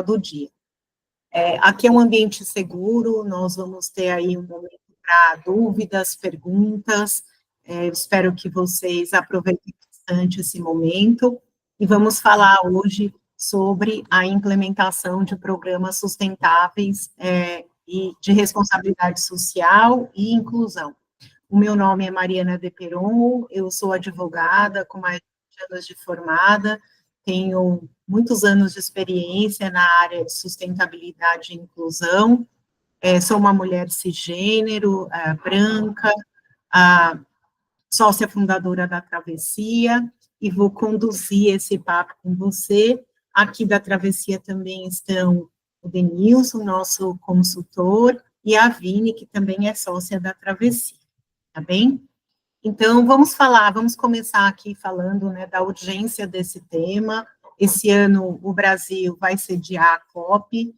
do dia. Aqui é um ambiente seguro, nós vamos ter aí um momento para dúvidas, perguntas, espero que vocês aproveitem bastante esse momento, e vamos falar hoje sobre a implementação de programas sustentáveis e de responsabilidade social e inclusão. O meu nome é Mariana De Peron, eu sou advogada com mais de 20 anos de formada, tenho muitos anos de experiência na área de sustentabilidade e inclusão, sou uma mulher cisgênero, branca, sócia fundadora da Travessia, e vou conduzir esse papo com você. Aqui da Travessia também estão o Denilson, nosso consultor, e a Vini, que também é sócia da Travessia, tá bem? Então, vamos começar aqui falando, né, da urgência desse tema. Esse ano, o Brasil vai sediar a COP,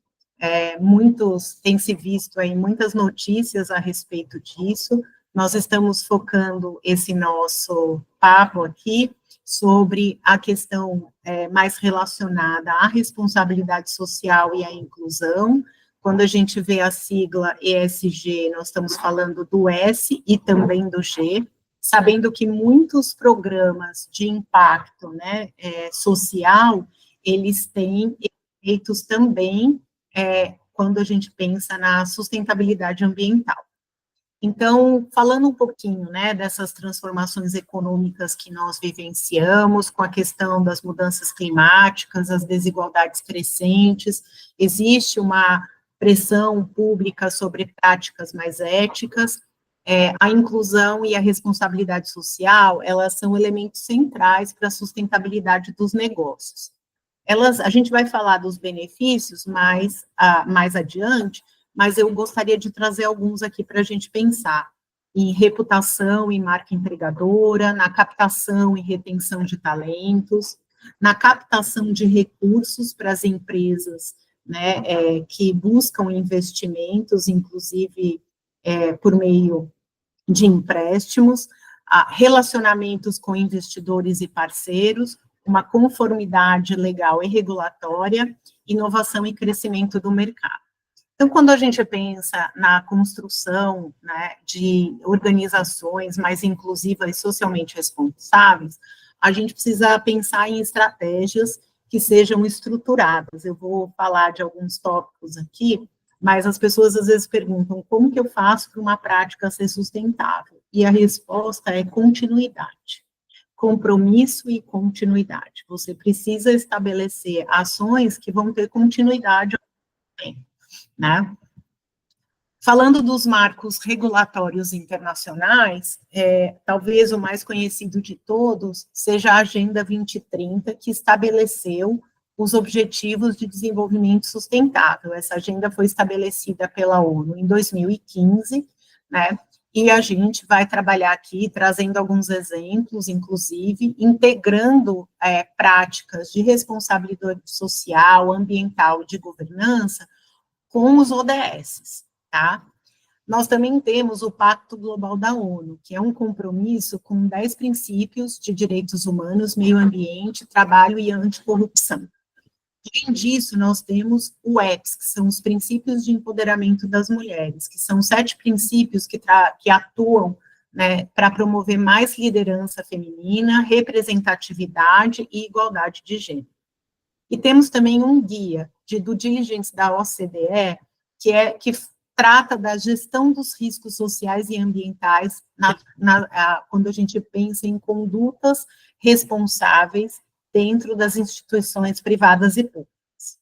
tem se visto aí muitas notícias a respeito disso. Nós estamos focando esse nosso papo aqui sobre a questão mais relacionada à responsabilidade social e à inclusão. Quando a gente vê a sigla ESG, nós estamos falando do S e também do G, sabendo que muitos programas de impacto, né, social, eles têm efeitos também quando a gente pensa na sustentabilidade ambiental. Então, falando um pouquinho, né, dessas transformações econômicas que nós vivenciamos, com a questão das mudanças climáticas, as desigualdades crescentes, existe uma pressão pública sobre práticas mais éticas, a inclusão e a responsabilidade social, elas são elementos centrais para a sustentabilidade dos negócios. A gente vai falar dos benefícios mais adiante, mas eu gostaria de trazer alguns aqui para a gente pensar em reputação e marca empregadora, na captação e retenção de talentos, na captação de recursos para as empresas, né, que buscam investimentos, inclusive por meio de empréstimos, relacionamentos com investidores e parceiros, uma conformidade legal e regulatória, inovação e crescimento do mercado. Então, quando a gente pensa na construção, né, de organizações mais inclusivas e socialmente responsáveis, a gente precisa pensar em estratégias que sejam estruturadas. Eu vou falar de alguns tópicos aqui, mas as pessoas às vezes perguntam como que eu faço para uma prática ser sustentável? E a resposta é continuidade. Compromisso e continuidade. Você precisa estabelecer ações que vão ter continuidade ao tempo, né? Falando dos marcos regulatórios internacionais, talvez o mais conhecido de todos seja a Agenda 2030, que estabeleceu os Objetivos de Desenvolvimento Sustentável. Essa agenda foi estabelecida pela ONU em 2015, né, e a gente vai trabalhar aqui trazendo alguns exemplos, inclusive, integrando práticas de responsabilidade social, ambiental e de governança com os ODS, tá? Nós também temos o Pacto Global da ONU, que é um compromisso com 10 princípios de direitos humanos, meio ambiente, trabalho e anticorrupção. Além disso, nós temos o EPS, que são os princípios de empoderamento das mulheres, que são 7 princípios que atuam, né, para promover mais liderança feminina, representatividade e igualdade de gênero. E temos também um guia de due diligence da OCDE, que trata da gestão dos riscos sociais e ambientais quando a gente pensa em condutas responsáveis dentro das instituições privadas e públicas.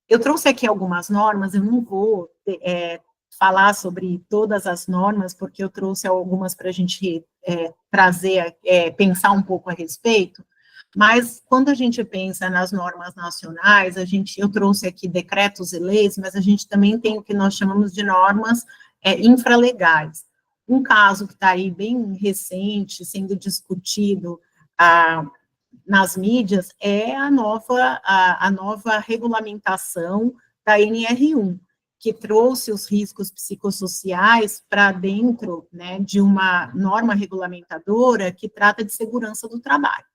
Eu trouxe aqui algumas normas, eu não vou falar sobre todas as normas, porque eu trouxe algumas para a gente trazer, pensar um pouco a respeito, mas quando a gente pensa nas normas nacionais, eu trouxe aqui decretos e leis, mas a gente também tem o que nós chamamos de normas infralegais. Um caso que está aí bem recente, sendo discutido nas mídias, é a nova regulamentação da NR1, que trouxe os riscos psicossociais para dentro, né, de uma norma regulamentadora que trata de segurança do trabalho.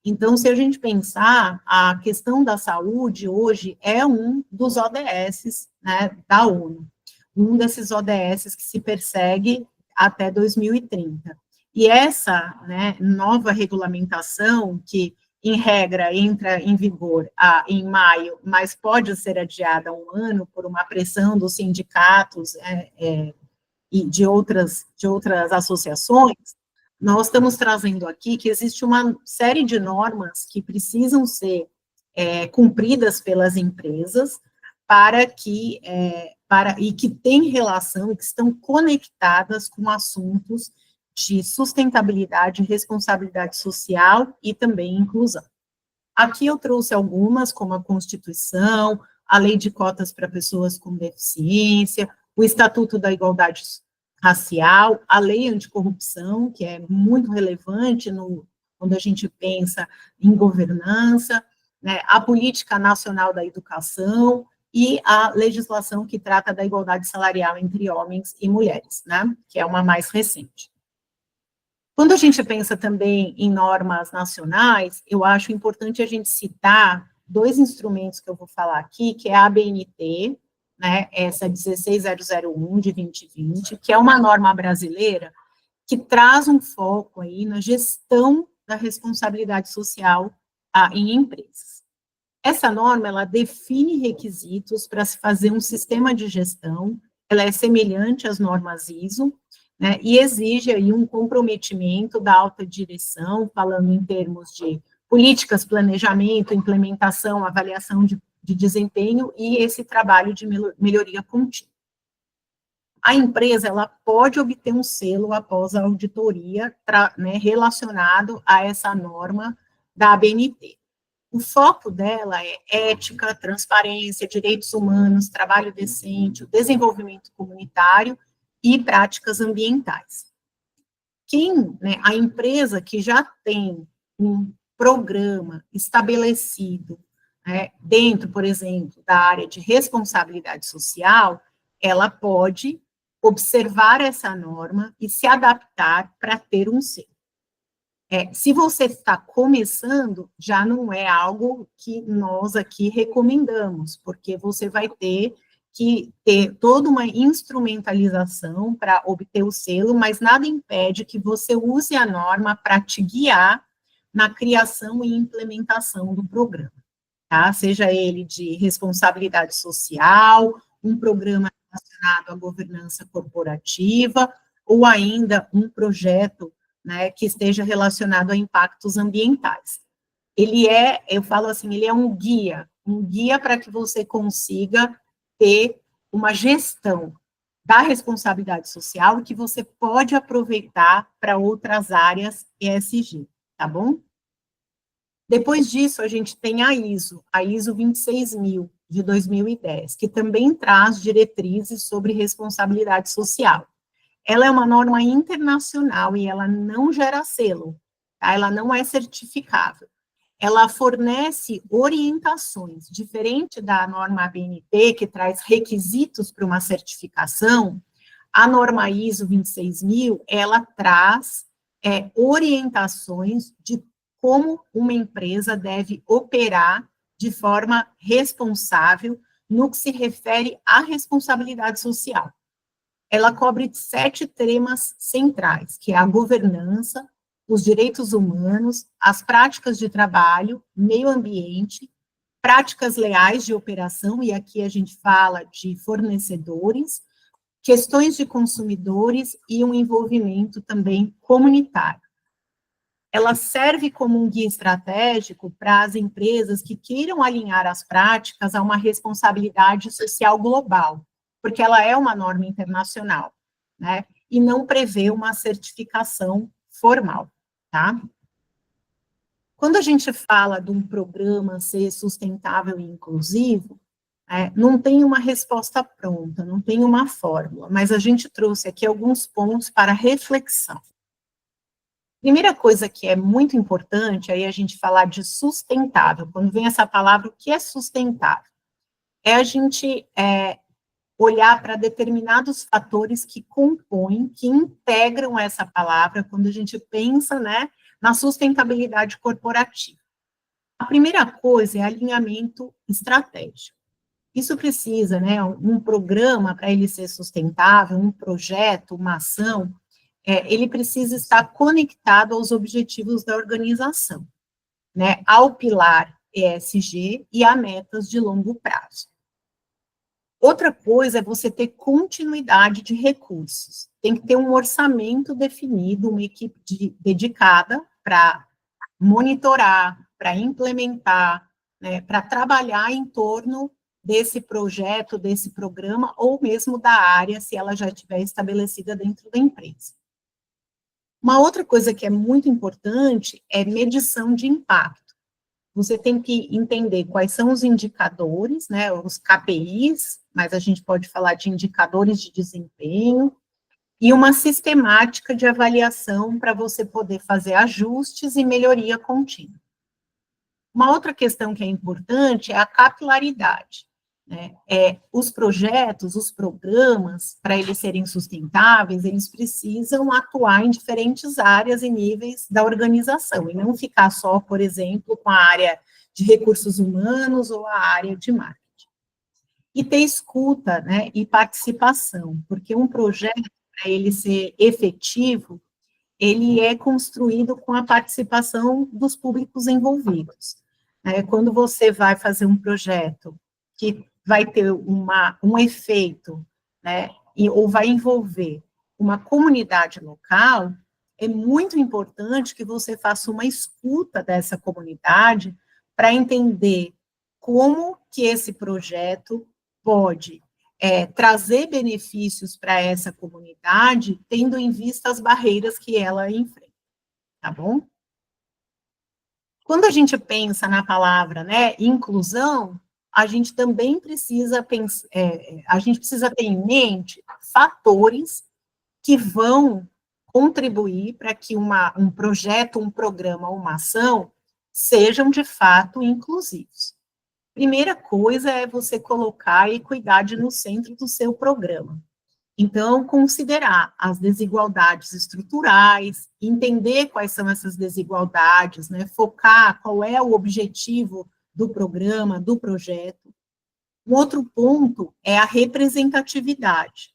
Então, se a gente pensar, a questão da saúde hoje é um dos ODS, né, da ONU, um desses ODS que se persegue até 2030. E essa, né, nova regulamentação, que, em regra, entra em vigor em maio, mas pode ser adiada um ano por uma pressão dos sindicatos e de outras associações, nós estamos trazendo aqui que existe uma série de normas que precisam ser cumpridas pelas empresas para que e que têm relação e que estão conectadas com assuntos de sustentabilidade, responsabilidade social e também inclusão. Aqui eu trouxe algumas, como a Constituição, a Lei de Cotas para Pessoas com Deficiência, o Estatuto da Igualdade Racial, a Lei Anticorrupção, que é muito relevante quando a gente pensa em governança, né, a Política Nacional da Educação e a legislação que trata da igualdade salarial entre homens e mulheres, né, que é uma mais recente. Quando a gente pensa também em normas nacionais, eu acho importante a gente citar dois instrumentos que eu vou falar aqui, que é a ABNT, né, essa 16001 de 2020, que é uma norma brasileira que traz um foco aí na gestão da responsabilidade social em empresas. Essa norma, ela define requisitos para se fazer um sistema de gestão, ela é semelhante às normas ISO, né, e exige aí um comprometimento da alta direção, falando em termos de políticas, planejamento, implementação, avaliação de desempenho e esse trabalho de melhoria contínua. A empresa, ela pode obter um selo após a auditoria né, relacionado a essa norma da ABNT. O foco dela é ética, transparência, direitos humanos, trabalho decente, o desenvolvimento comunitário e práticas ambientais. A empresa que já tem um programa estabelecido, né, dentro, por exemplo, da área de responsabilidade social, ela pode observar essa norma e se adaptar para ter um selo. Se você está começando, já não é algo que nós aqui recomendamos, porque você vai ter que ter toda uma instrumentalização para obter o selo, mas nada impede que você use a norma para te guiar na criação e implementação do programa, tá? Seja ele de responsabilidade social, um programa relacionado à governança corporativa, ou ainda um projeto, né, que esteja relacionado a impactos ambientais. Eu falo assim, ele é um guia para que você consiga ter uma gestão da responsabilidade social que você pode aproveitar para outras áreas ESG, tá bom? Depois disso, a gente tem a ISO 26000, de 2010, que também traz diretrizes sobre responsabilidade social. Ela é uma norma internacional e ela não gera selo, tá? Ela não é certificável. Ela fornece orientações, diferente da norma ABNT, que traz requisitos para uma certificação, a norma ISO 26000, ela traz orientações de como uma empresa deve operar de forma responsável no que se refere à responsabilidade social. Ela cobre 7 temas centrais, que é a governança, os direitos humanos, as práticas de trabalho, meio ambiente, práticas leais de operação, e aqui a gente fala de fornecedores, questões de consumidores e um envolvimento também comunitário. Ela serve como um guia estratégico para as empresas que queiram alinhar as práticas a uma responsabilidade social global, porque ela é uma norma internacional, né, e não prevê uma certificação formal, tá? Quando a gente fala de um programa ser sustentável e inclusivo, não tem uma resposta pronta, não tem uma fórmula, mas a gente trouxe aqui alguns pontos para reflexão. Primeira coisa que é muito importante, aí a gente falar de sustentável, quando vem essa palavra, o que é sustentável? É a gente olhar para determinados fatores que compõem, que integram essa palavra, quando a gente pensa, né, na sustentabilidade corporativa. A primeira coisa é alinhamento estratégico. Isso precisa, né, um programa para ele ser sustentável, um projeto, uma ação, ele precisa estar conectado aos objetivos da organização, né, ao pilar ESG e a metas de longo prazo. Outra coisa é você ter continuidade de recursos. Tem que ter um orçamento definido, uma equipe dedicada para monitorar, para implementar, né, para trabalhar em torno desse projeto, desse programa, ou mesmo da área, se ela já estiver estabelecida dentro da empresa. Uma outra coisa que é muito importante é medição de impacto. Você tem que entender quais são os indicadores, né, os KPIs, mas a gente pode falar de indicadores de desempenho, e uma sistemática de avaliação para você poder fazer ajustes e melhoria contínua. Uma outra questão que é importante é a capilaridade, né? Os projetos, os programas, para eles serem sustentáveis, eles precisam atuar em diferentes áreas e níveis da organização, e não ficar só, por exemplo, com a área de recursos humanos ou a área de marketing. E ter escuta, né, e participação, porque um projeto, para ele ser efetivo, ele é construído com a participação dos públicos envolvidos. Quando você vai fazer um projeto que vai ter um efeito, né, ou vai envolver uma comunidade local, é muito importante que você faça uma escuta dessa comunidade para entender como que esse projeto pode trazer benefícios para essa comunidade, tendo em vista as barreiras que ela enfrenta, tá bom? Quando a gente pensa na palavra, né, inclusão, a gente também precisa pensar, a gente precisa ter em mente fatores que vão contribuir para que um projeto, um programa, uma ação sejam de fato inclusivos. Primeira coisa é você colocar a equidade no centro do seu programa. Então, considerar as desigualdades estruturais, entender quais são essas desigualdades, né, focar qual é o objetivo do programa, do projeto. Um outro ponto é a representatividade.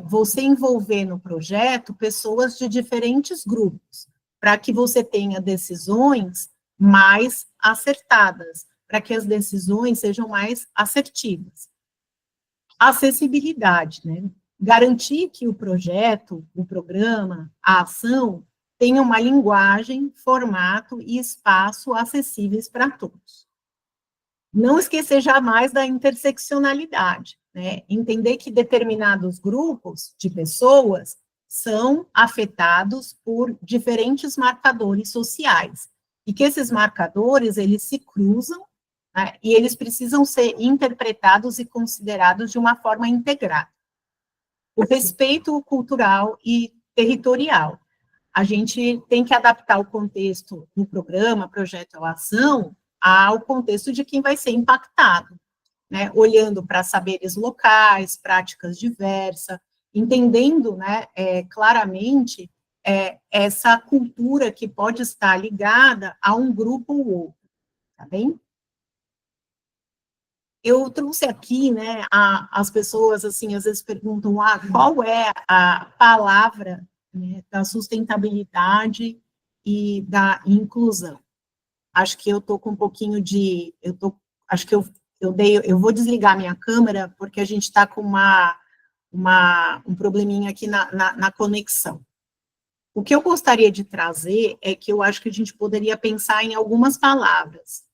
Você envolver no projeto pessoas de diferentes grupos, para que você tenha decisões mais acertadas, para que as decisões sejam mais assertivas. Acessibilidade, né? Garantir que o projeto, o programa, a ação, tenha uma linguagem, formato e espaço acessíveis para todos. Não esquecer jamais da interseccionalidade, né? Entender que determinados grupos de pessoas são afetados por diferentes marcadores sociais, e que esses marcadores, eles se cruzam, né, e eles precisam ser interpretados e considerados de uma forma integrada. O respeito cultural e territorial. A gente tem que adaptar o contexto do programa, projeto ou ação ao contexto de quem vai ser impactado, né, olhando para saberes locais, práticas diversas, entendendo, né, claramente essa cultura que pode estar ligada a um grupo ou outro, tá bem? Eu trouxe aqui, né, as pessoas, assim, às vezes perguntam, qual é a palavra, né, da sustentabilidade e da inclusão? Acho que eu estou com um pouquinho de, acho que eu vou desligar minha câmera, porque a gente está com um probleminha aqui na conexão. O que eu gostaria de trazer é que eu acho que a gente poderia pensar em algumas palavras.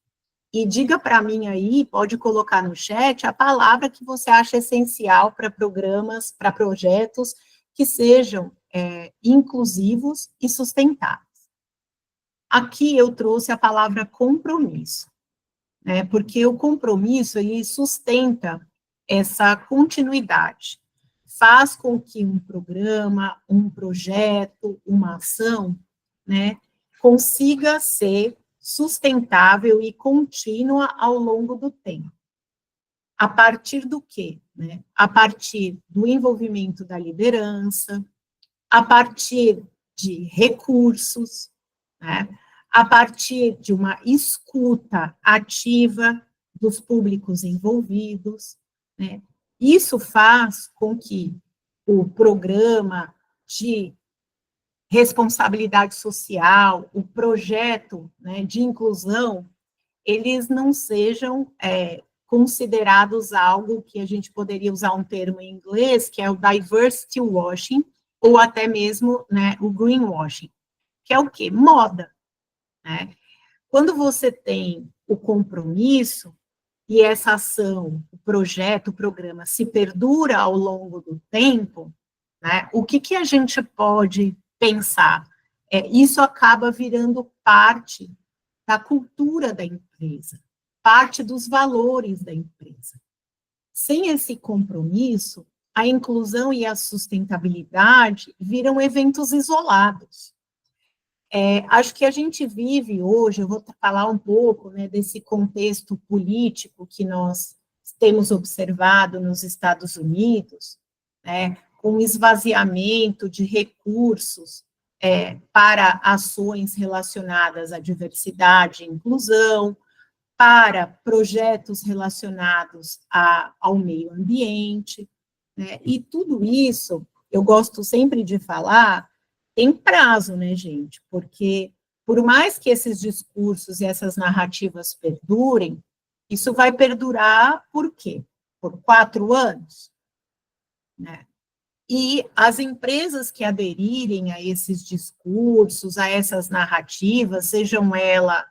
E diga para mim aí, pode colocar no chat, a palavra que você acha essencial para programas, para projetos que sejam inclusivos e sustentáveis. Aqui eu trouxe a palavra compromisso, né, porque o compromisso, ele sustenta essa continuidade, faz com que um programa, um projeto, uma ação, né, consiga ser sustentável e contínua ao longo do tempo. A partir do quê? Né? A partir do envolvimento da liderança, a partir de recursos, né? A partir de uma escuta ativa dos públicos envolvidos, né? Isso faz com que o programa de responsabilidade social, o projeto, né, de inclusão, eles não sejam considerados algo que a gente poderia usar um termo em inglês, que é o diversity washing, ou até mesmo, né, o greenwashing, que é o quê? Moda, né? Quando você tem o compromisso e essa ação, o projeto, o programa se perdura ao longo do tempo, né, o que a gente pode pensar? Isso acaba virando parte da cultura da empresa, parte dos valores da empresa. Sem esse compromisso, a inclusão e a sustentabilidade viram eventos isolados. Acho que a gente vive hoje, eu vou falar um pouco, né, desse contexto político que nós temos observado nos Estados Unidos, né, com esvaziamento de recursos para ações relacionadas à diversidade e inclusão, para projetos relacionados ao meio ambiente, né, e tudo isso, eu gosto sempre de falar, tem prazo, né, gente? Porque, por mais que esses discursos e essas narrativas perdurem, isso vai perdurar por quê? Por 4 anos, né? E as empresas que aderirem a esses discursos, a essas narrativas, sejam elas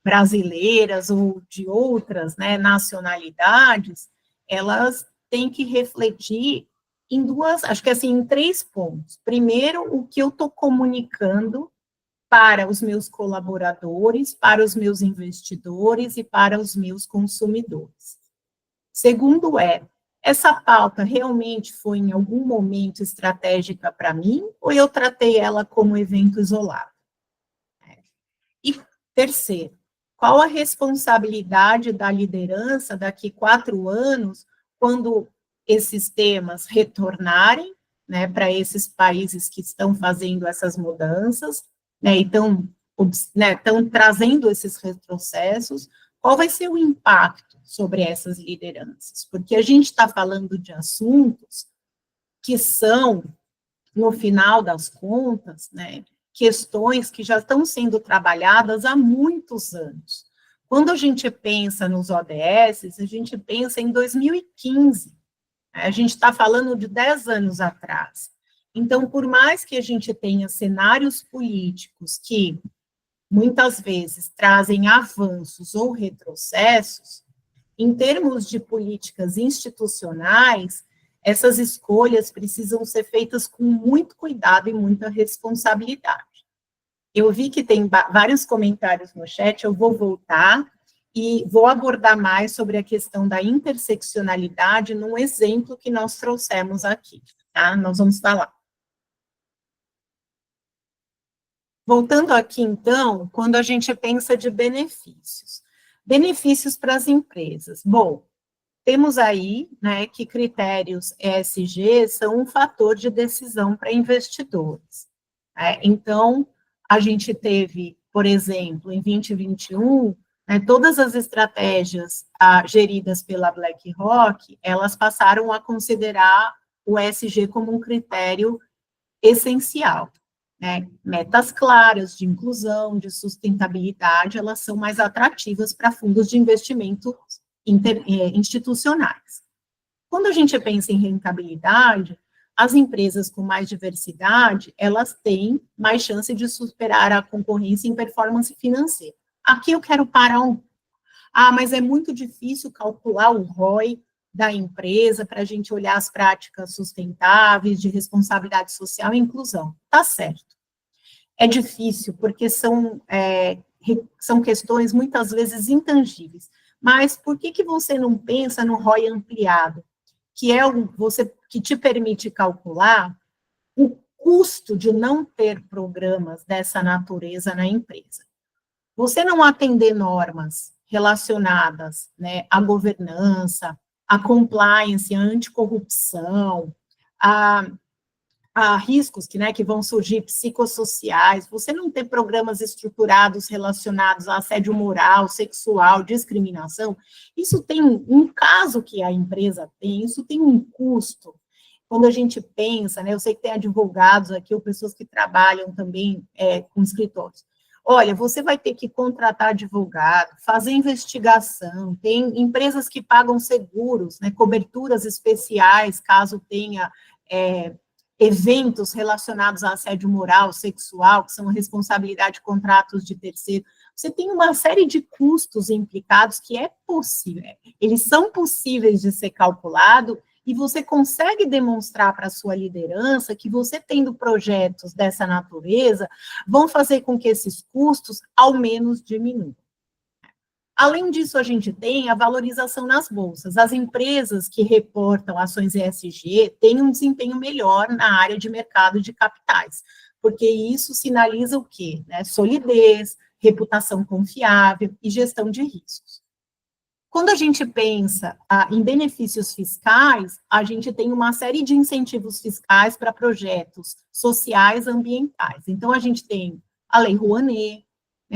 brasileiras ou de outras, né, nacionalidades, elas têm que refletir em acho que assim, em 3 pontos. Primeiro, o que eu estou comunicando para os meus colaboradores, para os meus investidores e para os meus consumidores. Segundo essa pauta realmente foi em algum momento estratégica para mim, ou eu tratei ela como evento isolado? E terceiro, qual a responsabilidade da liderança daqui 4 anos, quando esses temas retornarem, né, para esses países que estão fazendo essas mudanças, né, e estão trazendo esses retrocessos, qual vai ser o impacto sobre essas lideranças? Porque a gente está falando de assuntos que são, no final das contas, né, questões que já estão sendo trabalhadas há muitos anos. Quando a gente pensa nos ODS, a gente pensa em 2015, a gente está falando de 10 anos atrás. Então, por mais que a gente tenha cenários políticos que, muitas vezes, trazem avanços ou retrocessos, em termos de políticas institucionais, essas escolhas precisam ser feitas com muito cuidado e muita responsabilidade. Eu vi que tem vários comentários no chat, eu vou voltar e vou abordar mais sobre a questão da interseccionalidade num exemplo que nós trouxemos aqui, tá? Nós vamos falar. Voltando aqui, então, quando a gente pensa de benefícios. Benefícios para as empresas. Bom, temos aí, né, que critérios ESG são um fator de decisão para investidores. Então, a gente teve, por exemplo, em 2021, né, todas as estratégias geridas pela BlackRock, elas passaram a considerar o ESG como um critério essencial. Né? Metas claras de inclusão, de sustentabilidade, elas são mais atrativas para fundos de investimento institucionais. Quando a gente pensa em rentabilidade, as empresas com mais diversidade, elas têm mais chance de superar a concorrência em performance financeira. Aqui eu quero parar mas é muito difícil calcular o ROI da empresa para a gente olhar as práticas sustentáveis de responsabilidade social e inclusão. Tá certo. É difícil, porque são questões muitas vezes intangíveis. Mas por que você não pensa no ROI ampliado, que é que te permite calcular o custo de não ter programas dessa natureza na empresa? Você não atender normas relacionadas, né, à governança, à compliance, à anticorrupção, à riscos que vão surgir psicossociais, você não ter programas estruturados relacionados a assédio moral, sexual, discriminação, isso tem um caso que a empresa tem, isso tem um custo. Quando a gente pensa, eu sei que tem advogados aqui, ou pessoas que trabalham também com escritórios. Olha, você vai ter que contratar advogado, fazer investigação, tem empresas que pagam seguros, coberturas especiais, caso tenha eventos relacionados a assédio moral, sexual, que são responsabilidade de contratos de terceiro. Você tem uma série de custos implicados que é possível, eles são possíveis de ser calculado, e você consegue demonstrar para a sua liderança que você tendo projetos dessa natureza, vão fazer com que esses custos ao menos diminuam. Além disso, a gente tem a valorização nas bolsas. As empresas que reportam ações ESG têm um desempenho melhor na área de mercado de capitais, porque isso sinaliza o quê? Solidez, reputação confiável e gestão de riscos. Quando a gente pensa em benefícios fiscais, a gente tem uma série de incentivos fiscais para projetos sociais e ambientais. Então, a gente tem a Lei Rouanet,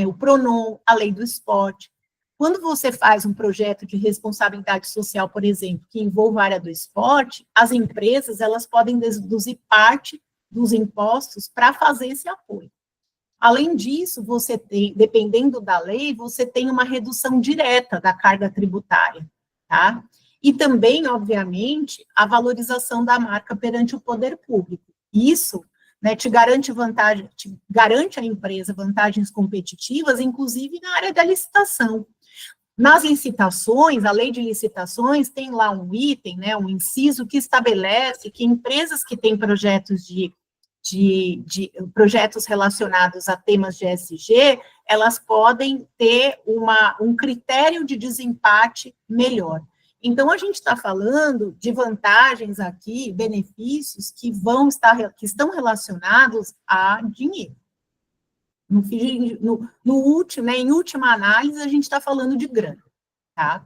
o PRONON, a Lei do Esporte. Quando você faz um projeto de responsabilidade social, por exemplo, que envolva a área do esporte, as empresas elas podem deduzir parte dos impostos para fazer esse apoio. Além disso, você tem, dependendo da lei, você tem uma redução direta da carga tributária, tá? E também, obviamente, a valorização da marca perante o poder público. Isso, te garante garante à empresa vantagens competitivas, inclusive na área da licitação. Nas licitações, a lei de licitações tem lá um item, um inciso que estabelece que empresas que têm projetos de projetos relacionados a temas de ESG, elas podem ter um critério de desempate melhor. Então, a gente está falando de vantagens aqui, benefícios que estão relacionados a dinheiro. Em última análise, a gente está falando de grana, tá?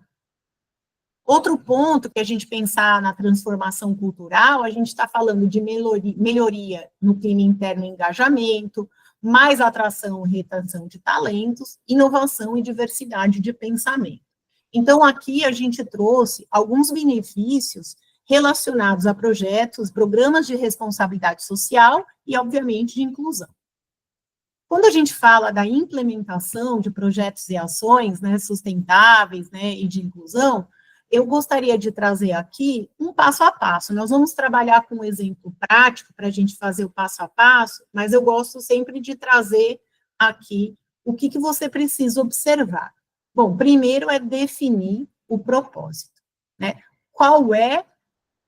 Outro ponto que a gente pensar na transformação cultural, a gente está falando de melhoria no clima interno e engajamento, mais atração e retenção de talentos, inovação e diversidade de pensamento. Então, aqui a gente trouxe alguns benefícios relacionados a projetos, programas de responsabilidade social e, obviamente, de inclusão. Quando a gente fala da implementação de projetos e ações sustentáveis e de inclusão, eu gostaria de trazer aqui um passo a passo. Nós vamos trabalhar com um exemplo prático para a gente fazer o passo a passo, mas eu gosto sempre de trazer aqui o que você precisa observar. Bom, primeiro é definir o propósito, Qual é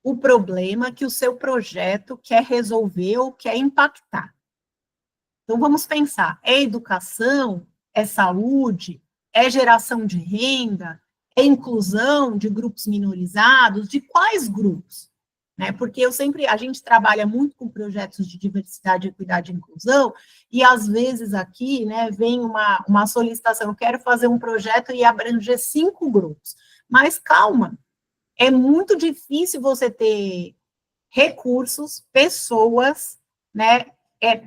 o problema que o seu projeto quer resolver ou quer impactar? Então, vamos pensar, é educação, é saúde, é geração de renda, é inclusão de grupos minorizados, de quais grupos? Porque a gente trabalha muito com projetos de diversidade, equidade e inclusão, e às vezes aqui, vem uma solicitação, eu quero fazer um projeto e abranger 5 grupos. Mas calma, é muito difícil você ter recursos, pessoas,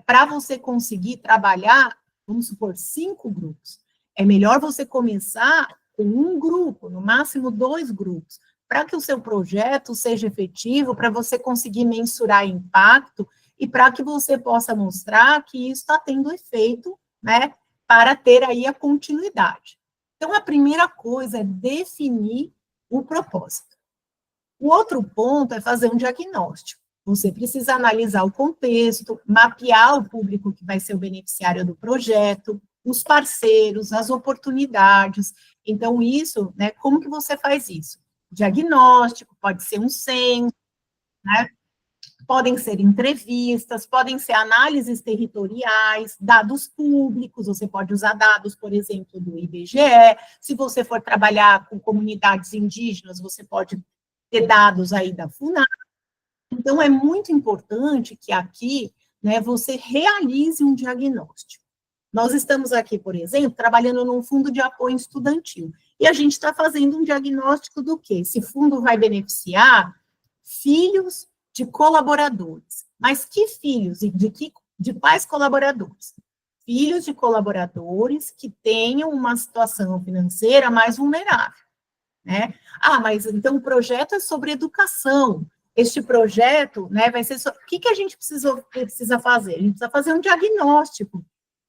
para você conseguir trabalhar, vamos supor, 5 grupos. É melhor você começar com um grupo, no máximo 2 grupos, para que o seu projeto seja efetivo, para você conseguir mensurar impacto e para que você possa mostrar que isso está tendo efeito, para ter aí a continuidade. Então, a primeira coisa é definir o propósito. O outro ponto é fazer um diagnóstico. Você precisa analisar o contexto, mapear o público que vai ser o beneficiário do projeto, os parceiros, as oportunidades. Então, isso, como que você faz isso? Diagnóstico, pode ser um censo, podem ser entrevistas, podem ser análises territoriais, dados públicos, você pode usar dados, por exemplo, do IBGE, se você for trabalhar com comunidades indígenas, você pode ter dados aí da FUNAI. Então, é muito importante que aqui, você realize um diagnóstico. Nós estamos aqui, por exemplo, trabalhando num fundo de apoio estudantil, e a gente está fazendo um diagnóstico do quê? Esse fundo vai beneficiar filhos de colaboradores. Mas que filhos? E de quais colaboradores? Filhos de colaboradores que tenham uma situação financeira mais vulnerável, né? Ah, mas então o projeto é sobre educação. Este projeto, né, vai ser sobre... O que a gente precisa fazer? A gente precisa fazer um diagnóstico.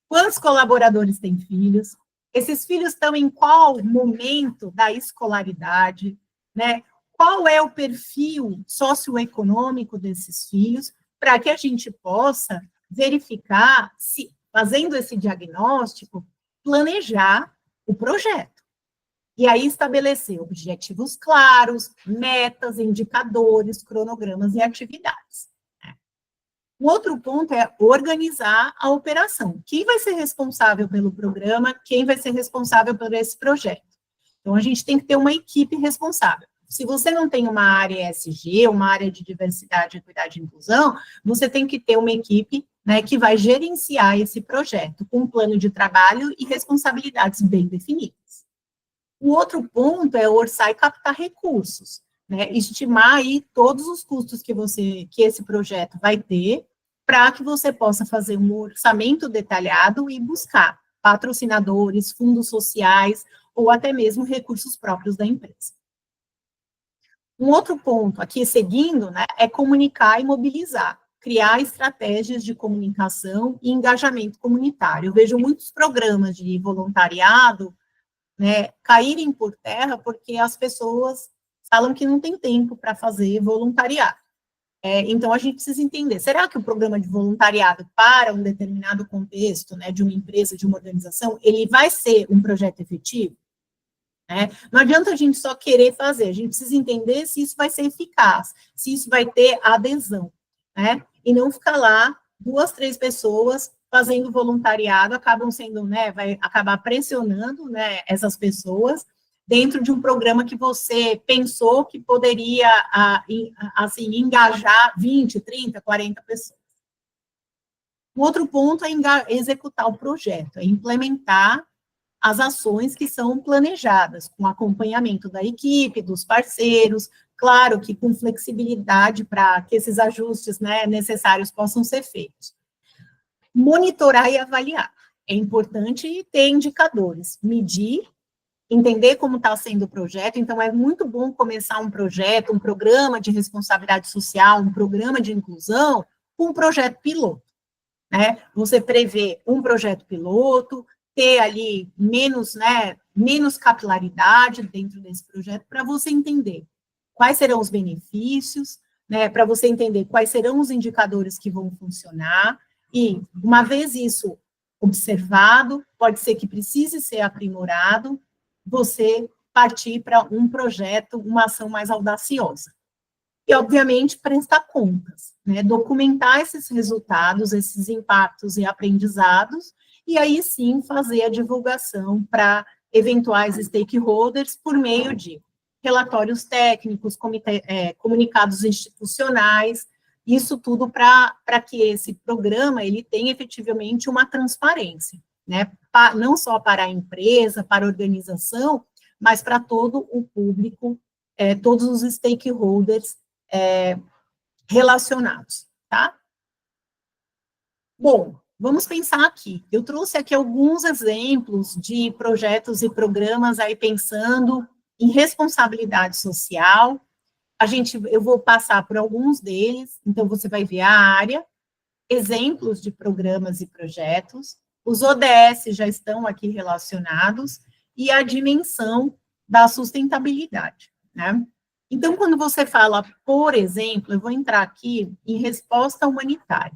Quantos colaboradores têm filhos? Esses filhos estão em qual momento da escolaridade, né? Qual é o perfil socioeconômico desses filhos, para que a gente possa verificar, se, fazendo esse diagnóstico, planejar o projeto. E aí estabelecer objetivos claros, metas, indicadores, cronogramas e atividades. O outro ponto é organizar a operação. Quem vai ser responsável pelo programa? Quem vai ser responsável por esse projeto? Então, a gente tem que ter uma equipe responsável. Se você não tem uma área ESG, uma área de diversidade, equidade e inclusão, você tem que ter uma equipe, né, que vai gerenciar esse projeto, com um plano de trabalho e responsabilidades bem definidas. O outro ponto é orçar e captar recursos, né, estimar aí todos os custos que esse projeto vai ter, para que você possa fazer um orçamento detalhado e buscar patrocinadores, fundos sociais, ou até mesmo recursos próprios da empresa. Um outro ponto, aqui seguindo, né, é comunicar e mobilizar, criar estratégias de comunicação e engajamento comunitário. Eu vejo muitos programas de voluntariado, né, caírem por terra porque as pessoas falam que não tem tempo para fazer voluntariado. Então, a gente precisa entender, será que o programa de voluntariado para um determinado contexto, né, de uma empresa, de uma organização, ele vai ser um projeto efetivo? Não adianta a gente só querer fazer, a gente precisa entender se isso vai ser eficaz, se isso vai ter adesão, né? E não ficar lá 2, 3 pessoas fazendo voluntariado, acabam sendo, né, vai acabar pressionando, né, essas pessoas dentro de um programa que você pensou que poderia, assim, engajar 20, 30, 40 pessoas. O outro ponto é executar o projeto, é implementar as ações que são planejadas, com acompanhamento da equipe, dos parceiros, claro que com flexibilidade para que esses ajustes, né, necessários possam ser feitos. Monitorar e avaliar. É importante ter indicadores, medir, entender como está sendo o projeto. Então, é muito bom começar um projeto, um programa de responsabilidade social, um programa de inclusão, com um projeto piloto, né? Você prevê um projeto piloto, ter ali menos, né, menos capilaridade dentro desse projeto, para você entender quais serão os benefícios, né, para você entender quais serão os indicadores que vão funcionar, e uma vez isso observado, pode ser que precise ser aprimorado, você partir para um projeto, uma ação mais audaciosa. E, obviamente, prestar contas, né, documentar esses resultados, esses impactos e aprendizados, e aí sim fazer a divulgação para eventuais stakeholders por meio de relatórios técnicos, comunicados institucionais, isso tudo para que esse programa ele tenha efetivamente uma transparência, né, não só para a empresa, para a organização, mas para todo o público, todos os stakeholders relacionados, tá? Bom, vamos pensar aqui. Eu trouxe aqui alguns exemplos de projetos e programas aí pensando em responsabilidade social. Eu vou passar por alguns deles, então você vai ver a área, exemplos de programas e projetos, os ODS já estão aqui relacionados, e a dimensão da sustentabilidade, né? Então, quando você fala, por exemplo, eu vou entrar aqui em resposta humanitária,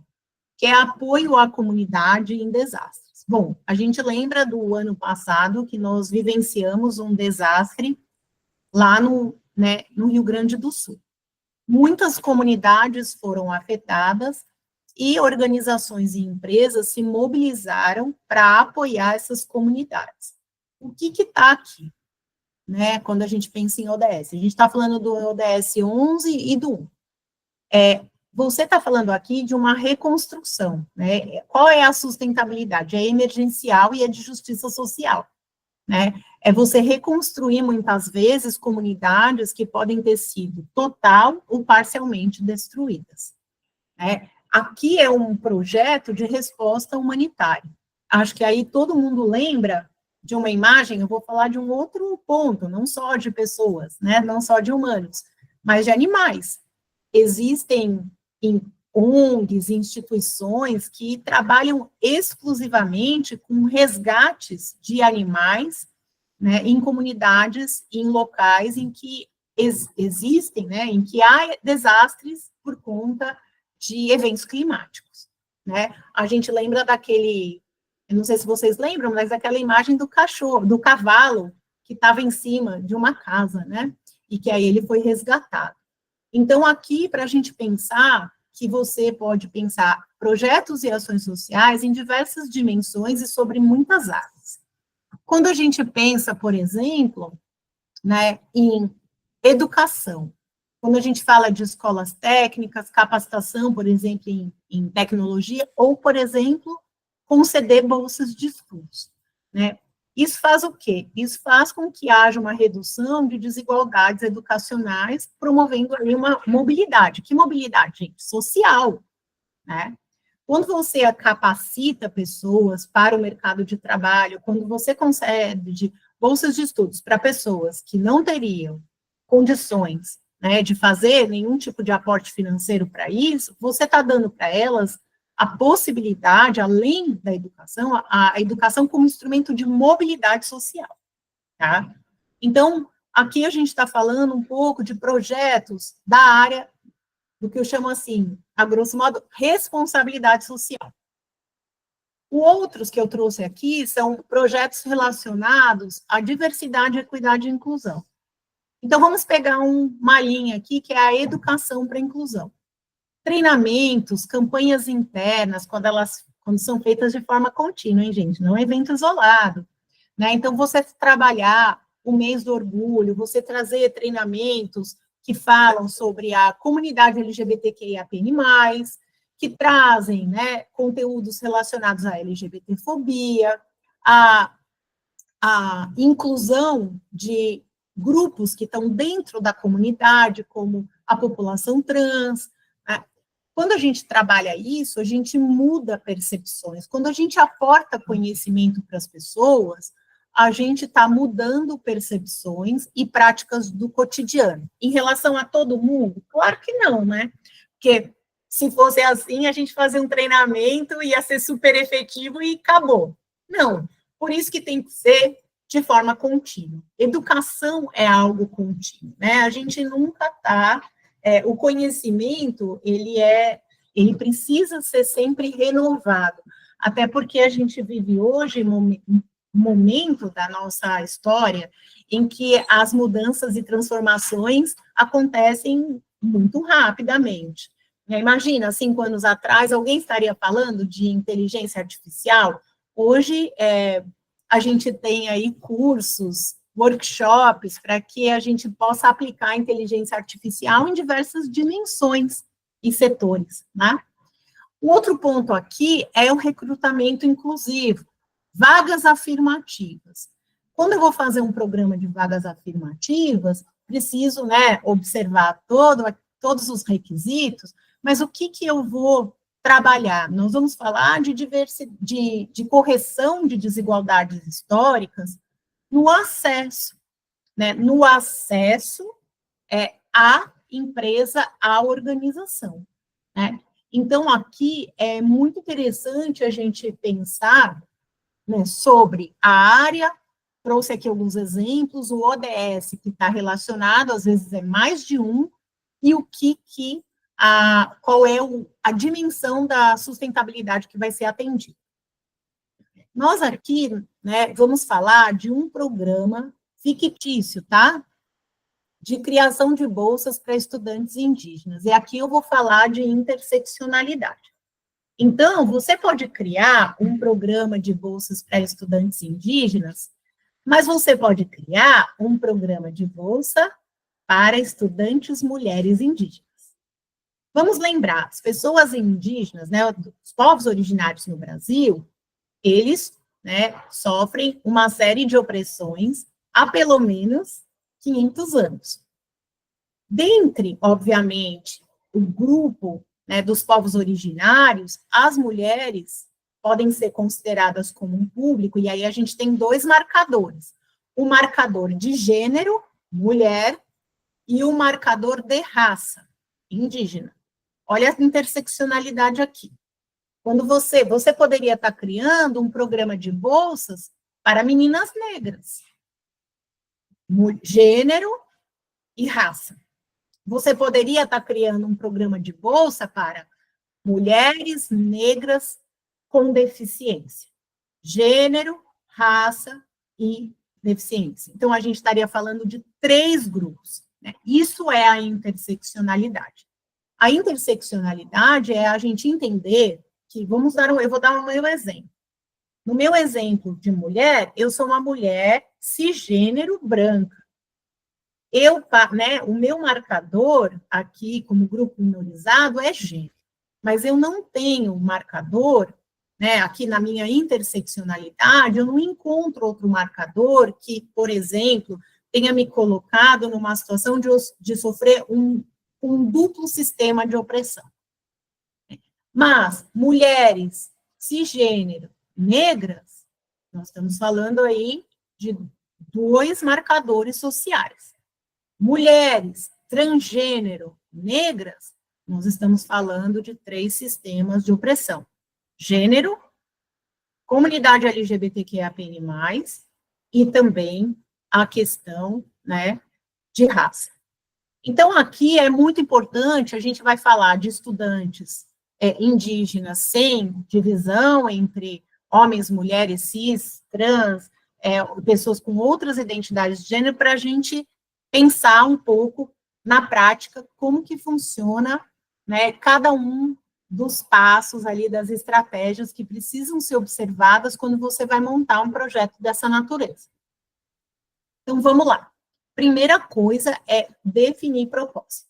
que é apoio à comunidade em desastres. Bom, a gente lembra do ano passado que nós vivenciamos um desastre lá no Rio Grande do Sul. Muitas comunidades foram afetadas e organizações e empresas se mobilizaram para apoiar essas comunidades. O que está aqui, né, quando a gente pensa em ODS? A gente está falando do ODS 11 e do 1. Você está falando aqui de uma reconstrução, né? Qual é a sustentabilidade? É emergencial e é de justiça social. né? É você reconstruir, muitas vezes, comunidades que podem ter sido total ou parcialmente destruídas, né? Aqui é um projeto de resposta humanitária. Acho que aí todo mundo lembra de uma imagem, eu vou falar de um outro ponto, não só de pessoas, né? Não só de humanos, mas de animais. Existem ONGs, instituições que trabalham exclusivamente com resgates de animais, né, em comunidades, em locais em que existem, né, em que há desastres por conta de eventos climáticos, né? A gente lembra daquele, eu não sei se vocês lembram, mas daquela imagem do cachorro, do cavalo que estava em cima de uma casa, né? E que aí ele foi resgatado. Então, aqui, para a gente pensar, que você pode pensar projetos e ações sociais em diversas dimensões e sobre muitas áreas. Quando a gente pensa, por exemplo, né, em educação, quando a gente fala de escolas técnicas, capacitação, por exemplo, em tecnologia, ou, por exemplo, conceder bolsas de estudos, né? Isso faz o quê? Isso faz com que haja uma redução de desigualdades educacionais, promovendo aí uma mobilidade. Que mobilidade, gente? Social, né? Quando você capacita pessoas para o mercado de trabalho, quando você concede bolsas de estudos para pessoas que não teriam condições, né, de fazer nenhum tipo de aporte financeiro para isso, você está dando para elas a possibilidade, além da educação, a educação como instrumento de mobilidade social, tá? Então, aqui a gente está falando um pouco de projetos da área do que eu chamo assim, a grosso modo, responsabilidade social. Outros que eu trouxe aqui são projetos relacionados à diversidade, equidade e inclusão. Então, vamos pegar uma linha aqui, que é a educação para a inclusão. Treinamentos, campanhas internas, quando são feitas de forma contínua, hein, gente? Não é evento isolado, né? Então, você trabalhar o mês do orgulho, você trazer treinamentos que falam sobre a comunidade LGBTQIAP+, que trazem, né, conteúdos relacionados à LGBTfobia, a inclusão de grupos que estão dentro da comunidade, como a população trans, né? Quando a gente trabalha isso, a gente muda percepções. Quando a gente aporta conhecimento para as pessoas, a gente está mudando percepções e práticas do cotidiano. Em relação a todo mundo? Claro que não, né? Porque se fosse assim, a gente fazia um treinamento, ia ser super efetivo e acabou. Não. Por isso que tem que ser de forma contínua. Educação é algo contínuo, né? A gente nunca está... o conhecimento, ele precisa ser sempre renovado, até porque a gente vive hoje um momento da nossa história em que as mudanças e transformações acontecem muito rapidamente. Imagina, 5 anos atrás, alguém estaria falando de inteligência artificial? Hoje, a gente tem aí cursos, workshops, para que a gente possa aplicar a inteligência artificial em diversas dimensões e setores, né? O outro ponto aqui é o recrutamento inclusivo, vagas afirmativas. Quando eu vou fazer um programa de vagas afirmativas, preciso, né, observar todos os requisitos, mas o que eu vou trabalhar? Nós vamos falar de correção de desigualdades históricas no acesso, né? No acesso à empresa, à organização, né? Então, aqui é muito interessante a gente pensar, né, sobre a área, trouxe aqui alguns exemplos, o ODS, que está relacionado, às vezes é mais de um, e o qual é a dimensão da sustentabilidade que vai ser atendida. Nós aqui, né, vamos falar de um programa fictício, tá? De criação de bolsas para estudantes indígenas. E aqui eu vou falar de interseccionalidade. Então, você pode criar um programa de bolsas para estudantes indígenas, mas você pode criar um programa de bolsa para estudantes mulheres indígenas. Vamos lembrar, as pessoas indígenas, né, os povos originários no Brasil, eles né, sofrem uma série de opressões há pelo menos 500 anos. Dentre, obviamente, o grupo, né, dos povos originários, as mulheres podem ser consideradas como um público, e aí a gente tem dois marcadores: o marcador de gênero, mulher, e o marcador de raça, indígena. Olha a interseccionalidade aqui. Quando você poderia estar criando um programa de bolsas para meninas negras, gênero e raça. Você poderia estar criando um programa de bolsa para mulheres negras com deficiência, gênero, raça e deficiência. Então, a gente estaria falando de 3 grupos, né? Isso é a interseccionalidade. A interseccionalidade é a gente entender que, eu vou dar o meu exemplo. No meu exemplo de mulher, eu sou uma mulher cisgênero branca. O meu marcador aqui, como grupo minorizado, é gênero. Mas eu não tenho marcador, né, aqui na minha interseccionalidade, eu não encontro outro marcador que, por exemplo, tenha me colocado numa situação de sofrer um duplo sistema de opressão. Mas mulheres cisgênero, negras, nós estamos falando aí de 2 marcadores sociais. Mulheres transgênero, negras, nós estamos falando de 3 sistemas de opressão: gênero, comunidade LGBTQIAPN+, e também a questão, né, de raça. Então, aqui é muito importante, a gente vai falar de estudantes indígenas sem divisão entre homens, mulheres, cis, trans, pessoas com outras identidades de gênero, para a gente pensar um pouco na prática como que funciona, né, cada um dos passos ali, das estratégias que precisam ser observadas quando você vai montar um projeto dessa natureza. Então, vamos lá. Primeira coisa é definir propósito.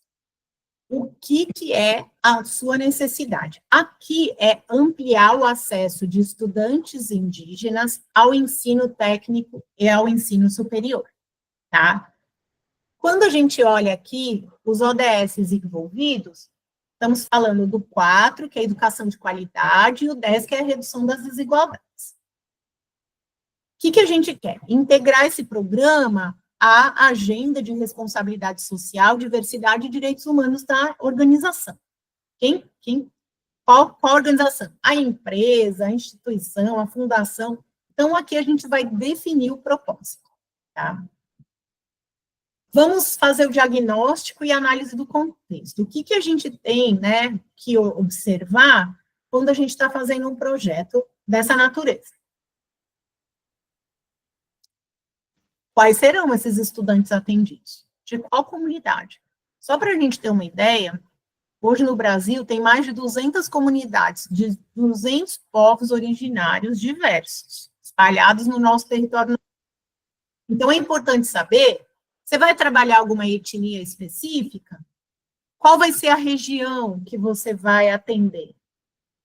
O que é a sua necessidade? Aqui é ampliar o acesso de estudantes indígenas ao ensino técnico e ao ensino superior, tá? Quando a gente olha aqui os ODS envolvidos, estamos falando do 4, que é a educação de qualidade, e o 10, que é a redução das desigualdades. O que a gente quer? Integrar esse programa à agenda de responsabilidade social, diversidade e direitos humanos da organização. Qual organização? A empresa, a instituição, a fundação. Então, aqui a gente vai definir o propósito, tá? Vamos fazer o diagnóstico e análise do contexto. O que a gente tem, né, que observar quando a gente está fazendo um projeto dessa natureza? Quais serão esses estudantes atendidos? De qual comunidade? Só para a gente ter uma ideia, hoje no Brasil tem mais de 200 comunidades, de 200 povos originários diversos, espalhados no nosso território. Então, é importante saber, você vai trabalhar alguma etnia específica? Qual vai ser a região que você vai atender?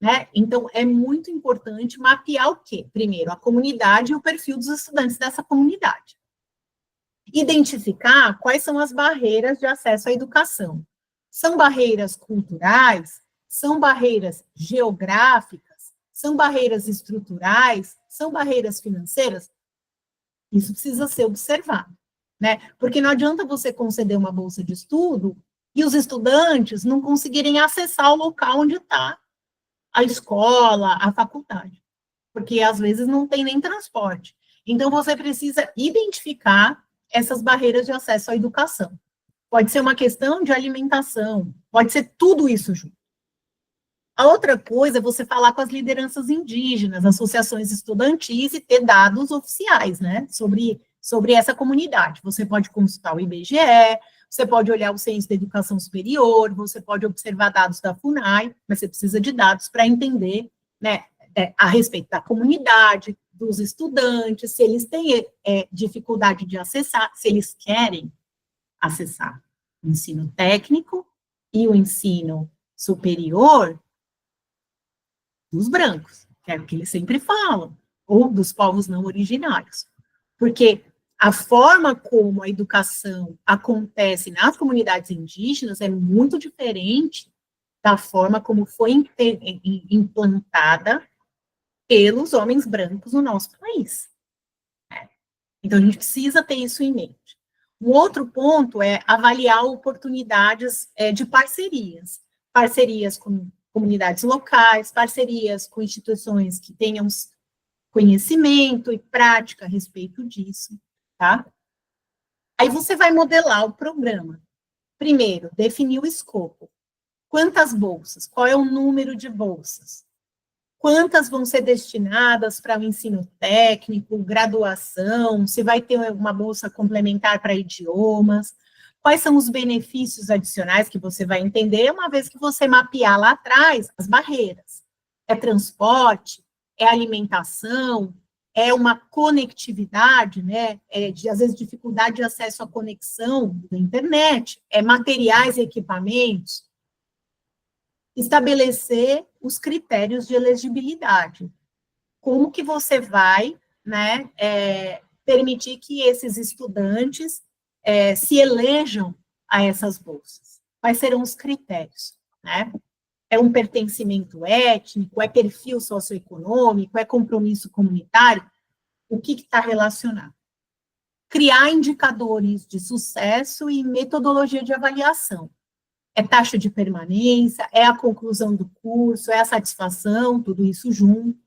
Né? Então, é muito importante mapear o quê? Primeiro, a comunidade e o perfil dos estudantes dessa comunidade. Identificar quais são as barreiras de acesso à educação. São barreiras culturais? São barreiras geográficas? São barreiras estruturais? São barreiras financeiras? Isso precisa ser observado, né? Porque não adianta você conceder uma bolsa de estudo e os estudantes não conseguirem acessar o local onde está a escola, a faculdade, porque às vezes não tem nem transporte. Então, você precisa identificar essas barreiras de acesso à educação. Pode ser uma questão de alimentação, pode ser tudo isso junto. A outra coisa é você falar com as lideranças indígenas, associações estudantis e ter dados oficiais, né, sobre essa comunidade. Você pode consultar o IBGE, você pode olhar o Censo da Educação Superior, você pode observar dados da FUNAI, mas você precisa de dados para entender, né, a respeito da comunidade, dos estudantes, se eles têm dificuldade de acessar, se eles querem acessar o ensino técnico e o ensino superior dos brancos, que é o que eles sempre falam. ou dos povos não originários. Porque a forma como a educação acontece nas comunidades indígenas é muito diferente da forma como foi implantada pelos homens brancos no nosso país. Então, a gente precisa ter isso em mente. Um outro ponto é avaliar oportunidades de parcerias. Parcerias com comunidades locais, parcerias com instituições que tenham conhecimento e prática a respeito disso, tá? Aí você vai modelar o programa. Primeiro, definir o escopo. Quantas bolsas? Qual é o número de bolsas? Quantas vão ser destinadas para o ensino técnico, graduação, se vai ter uma bolsa complementar para idiomas, quais são os benefícios adicionais que você vai entender, uma vez que você mapear lá atrás as barreiras. É transporte, é alimentação, é uma conectividade, né? Às vezes dificuldade de acesso à conexão da internet, é materiais e equipamentos. Estabelecer os critérios de elegibilidade. Como que você vai, né, permitir que esses estudantes se elejam a essas bolsas? Quais serão os critérios, né? É um pertencimento étnico, é perfil socioeconômico, é compromisso comunitário? O que está relacionado? Criar indicadores de sucesso e metodologia de avaliação. É taxa de permanência, é a conclusão do curso, é a satisfação, tudo isso junto.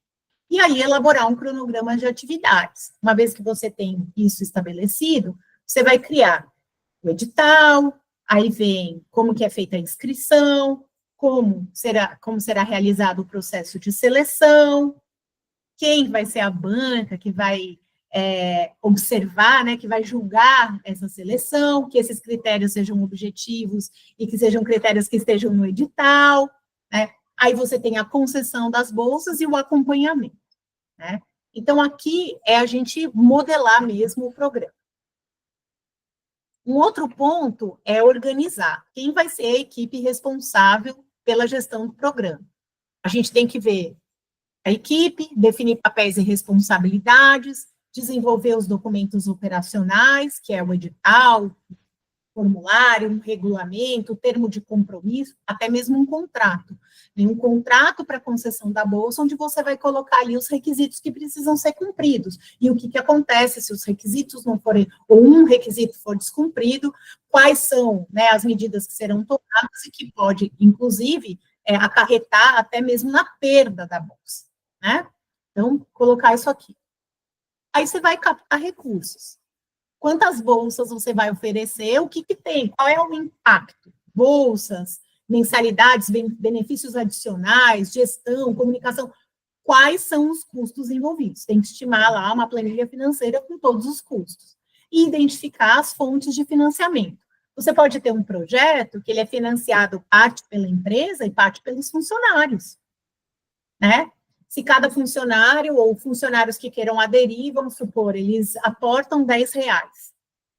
E aí, elaborar um cronograma de atividades. Uma vez que você tem isso estabelecido, você vai criar o edital, aí vem como que é feita a inscrição, como será realizado o processo de seleção, quem vai ser a banca que vai observar, né, que vai julgar essa seleção, que esses critérios sejam objetivos e que sejam critérios que estejam no edital, né? Aí você tem a concessão das bolsas e o acompanhamento, né? Então, aqui é a gente modelar mesmo o programa. Um outro ponto é organizar. Quem vai ser a equipe responsável pela gestão do programa? A gente tem que ver a equipe, definir papéis e responsabilidades, desenvolver os documentos operacionais, que é o edital, formulário, um regulamento, termo de compromisso, até mesmo um contrato. Tem um contrato para concessão da bolsa, onde você vai colocar ali os requisitos que precisam ser cumpridos. E o que acontece se os requisitos não forem, ou um requisito for descumprido, quais são, né, as medidas que serão tomadas e que pode, inclusive, acarretar até mesmo na perda da bolsa, né? Então, colocar isso aqui. Aí você vai captar recursos. Quantas bolsas você vai oferecer? O que tem? Qual é o impacto? Bolsas, mensalidades, benefícios adicionais, gestão, comunicação. Quais são os custos envolvidos? Tem que estimar lá uma planilha financeira com todos os custos. E identificar as fontes de financiamento. Você pode ter um projeto que ele é financiado parte pela empresa e parte pelos funcionários, né? Se cada funcionário ou funcionários que queiram aderir, vamos supor, eles aportam R$10,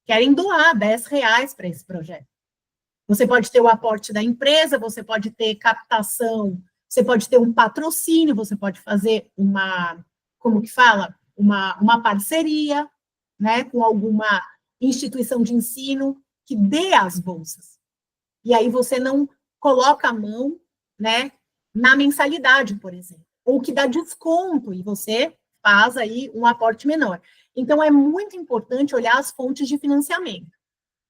querem doar R$10 para esse projeto. Você pode ter o aporte da empresa, você pode ter captação, você pode ter um patrocínio, você pode fazer uma, como que fala? Uma parceria, né, com alguma instituição de ensino que dê as bolsas. E aí você não coloca a mão, né, na mensalidade, por exemplo, ou que dá desconto, e você faz aí um aporte menor. Então, é muito importante olhar as fontes de financiamento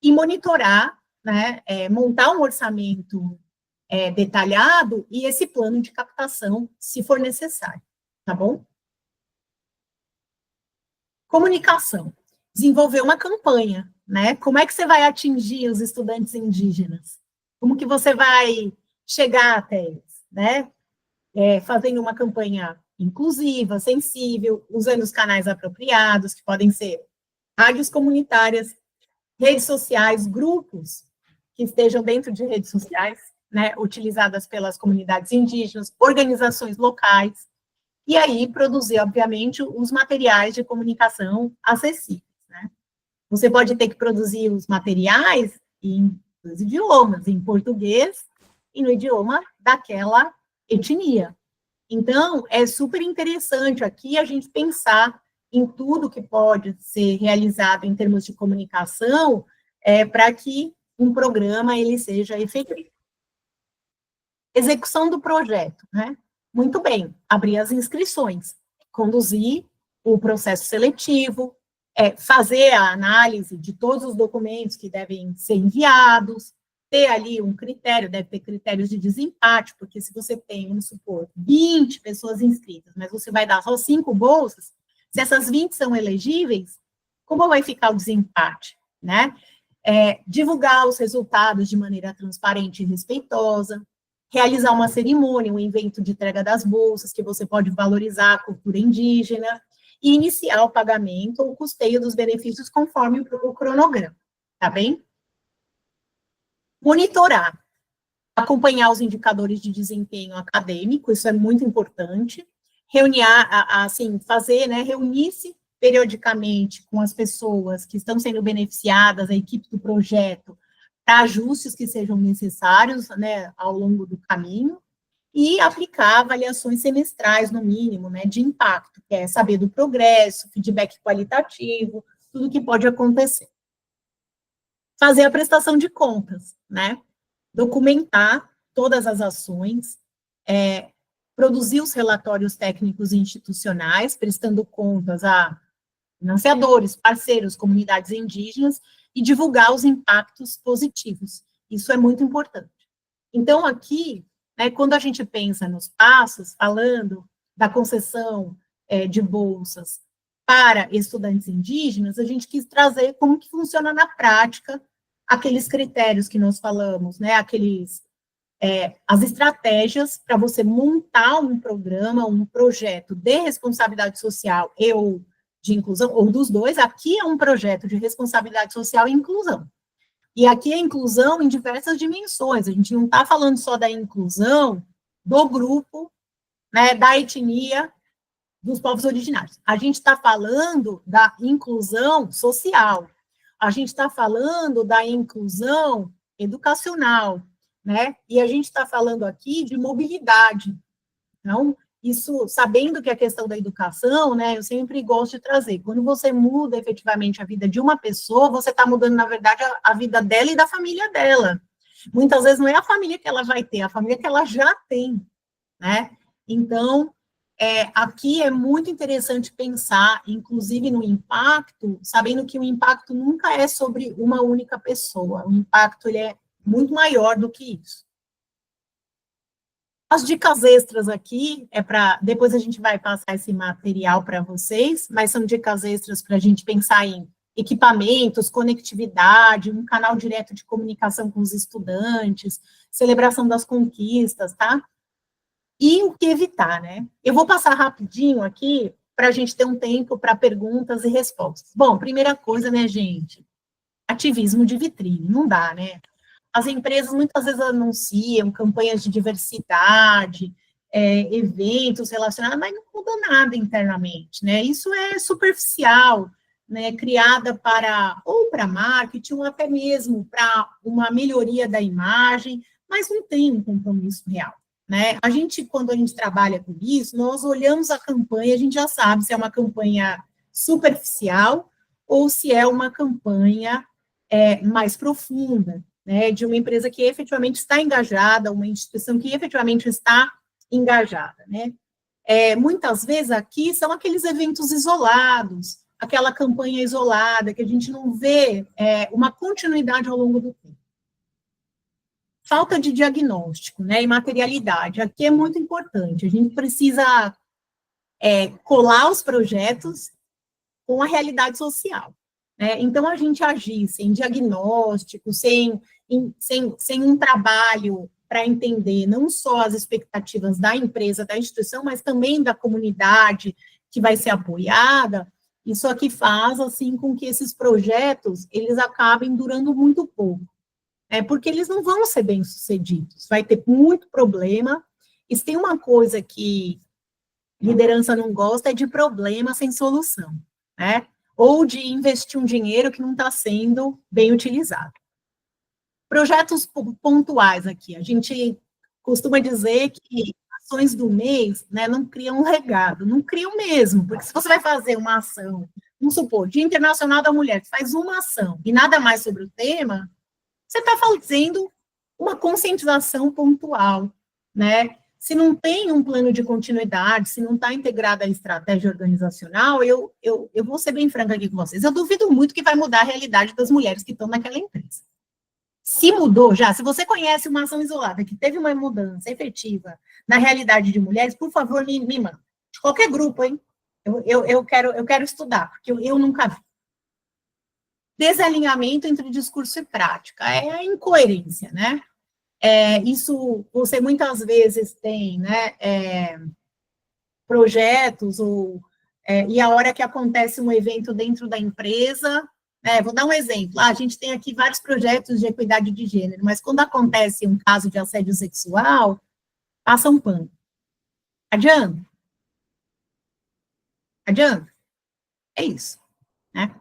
e monitorar, né, montar um orçamento detalhado e esse plano de captação, se for necessário, tá bom? Comunicação. Desenvolver uma campanha, né? Como é que você vai atingir os estudantes indígenas? Como que você vai chegar até eles, né? Fazendo uma campanha inclusiva, sensível, usando os canais apropriados, que podem ser rádios comunitárias, redes sociais, grupos que estejam dentro de redes sociais, né, utilizadas pelas comunidades indígenas, organizações locais, e aí produzir, obviamente, os materiais de comunicação acessíveis, né? Você pode ter que produzir os materiais em dois idiomas, em português e no idioma daquela etnia, Então, é super interessante aqui a gente pensar em tudo que pode ser realizado em termos de comunicação, para que um programa ele seja efetivo. Execução do projeto, né? Muito bem, abrir as inscrições, conduzir o processo seletivo, fazer a análise de todos os documentos que devem ser enviados, ter ali um critério, deve ter critérios de desempate, porque se você tem, vamos supor, 20 pessoas inscritas, mas você vai dar só 5 bolsas, se essas 20 são elegíveis, como vai ficar o desempate, né? Divulgar os resultados de maneira transparente e respeitosa, realizar uma cerimônia, um evento de entrega das bolsas, que você pode valorizar a cultura indígena, e iniciar o pagamento ou custeio dos benefícios conforme o cronograma, tá bem? Monitorar, acompanhar os indicadores de desempenho acadêmico, isso é muito importante, reunir-se periodicamente com as pessoas que estão sendo beneficiadas, a equipe do projeto, para ajustes que sejam necessários, né, ao longo do caminho, e aplicar avaliações semestrais, no mínimo, né, de impacto, que é saber do progresso, feedback qualitativo, tudo que pode acontecer. Fazer a prestação de contas, né, documentar todas as ações, produzir os relatórios técnicos e institucionais, prestando contas a financiadores, parceiros, comunidades indígenas, e divulgar os impactos positivos. Isso é muito importante. Então, aqui, né, quando a gente pensa nos passos, falando da concessão de bolsas para estudantes indígenas, a gente quis trazer como que funciona na prática aqueles critérios que nós falamos, né, as estratégias para você montar um programa, um projeto de responsabilidade social ou de inclusão, ou dos dois. Aqui é um projeto de responsabilidade social e inclusão. E aqui é inclusão em diversas dimensões. A gente não está falando só da inclusão do grupo, né, da etnia dos povos originários. A gente está falando da inclusão social. A gente está falando da inclusão educacional, né? E a gente está falando aqui de mobilidade. Então, isso, sabendo que a questão da educação, né, eu sempre gosto de trazer, quando você muda efetivamente a vida de uma pessoa, você está mudando, na verdade, a vida dela e da família dela. Muitas vezes não é a família que ela vai ter, é a família que ela já tem, né? Então, aqui é muito interessante pensar, inclusive, no impacto, sabendo que o impacto nunca é sobre uma única pessoa, o impacto ele é muito maior do que isso. As dicas extras aqui, depois a gente vai passar esse material para vocês, mas são dicas extras para a gente pensar em equipamentos, conectividade, um canal direto de comunicação com os estudantes, celebração das conquistas, tá? E o que evitar, né? Eu vou passar rapidinho aqui, para a gente ter um tempo para perguntas e respostas. Bom, primeira coisa, né, gente? Ativismo de vitrine, não dá, né? As empresas muitas vezes anunciam campanhas de diversidade, eventos relacionados, mas não muda nada internamente, né? Isso é superficial, né? Criada ou para marketing, ou até mesmo para uma melhoria da imagem, mas não tem um compromisso real, né? Quando a gente trabalha com isso, nós olhamos a campanha, a gente já sabe se é uma campanha superficial ou se é uma campanha mais profunda, né, de uma empresa que efetivamente está engajada, uma instituição que efetivamente está engajada, né. Muitas vezes aqui são aqueles eventos isolados, aquela campanha isolada, que a gente não vê uma continuidade ao longo do tempo. Falta de diagnóstico, né, e materialidade, aqui é muito importante, a gente precisa colar os projetos com a realidade social. Então, a gente agir sem diagnóstico, sem um trabalho para entender não só as expectativas da empresa, da instituição, mas também da comunidade que vai ser apoiada, isso aqui faz, assim, com que esses projetos, eles acabem durando muito pouco, porque eles não vão ser bem-sucedidos, vai ter muito problema, e se tem uma coisa que liderança não gosta, é de problema sem solução, né? Ou de investir um dinheiro que não está sendo bem utilizado. Projetos pontuais aqui, a gente costuma dizer que ações do mês, né, não criam um legado, não criam mesmo, porque se você vai fazer uma ação, vamos supor, Dia Internacional da Mulher, que faz uma ação e nada mais sobre o tema, você está fazendo uma conscientização pontual, né? Se não tem um plano de continuidade, se não está integrada à estratégia organizacional, eu vou ser bem franca aqui com vocês, eu duvido muito que vai mudar a realidade das mulheres que estão naquela empresa. Se mudou já, se você conhece uma ação isolada que teve uma mudança efetiva na realidade de mulheres, por favor, me manda. De qualquer grupo, hein? Eu quero estudar, porque eu nunca vi. Desalinhamento entre discurso e prática, é a incoerência, né? Isso, você muitas vezes tem, né, projetos, e a hora que acontece um evento dentro da empresa, vou dar um exemplo, a gente tem aqui vários projetos de equidade de gênero, mas quando acontece um caso de assédio sexual, passa um pano. Adianta? Adianta? É isso, né?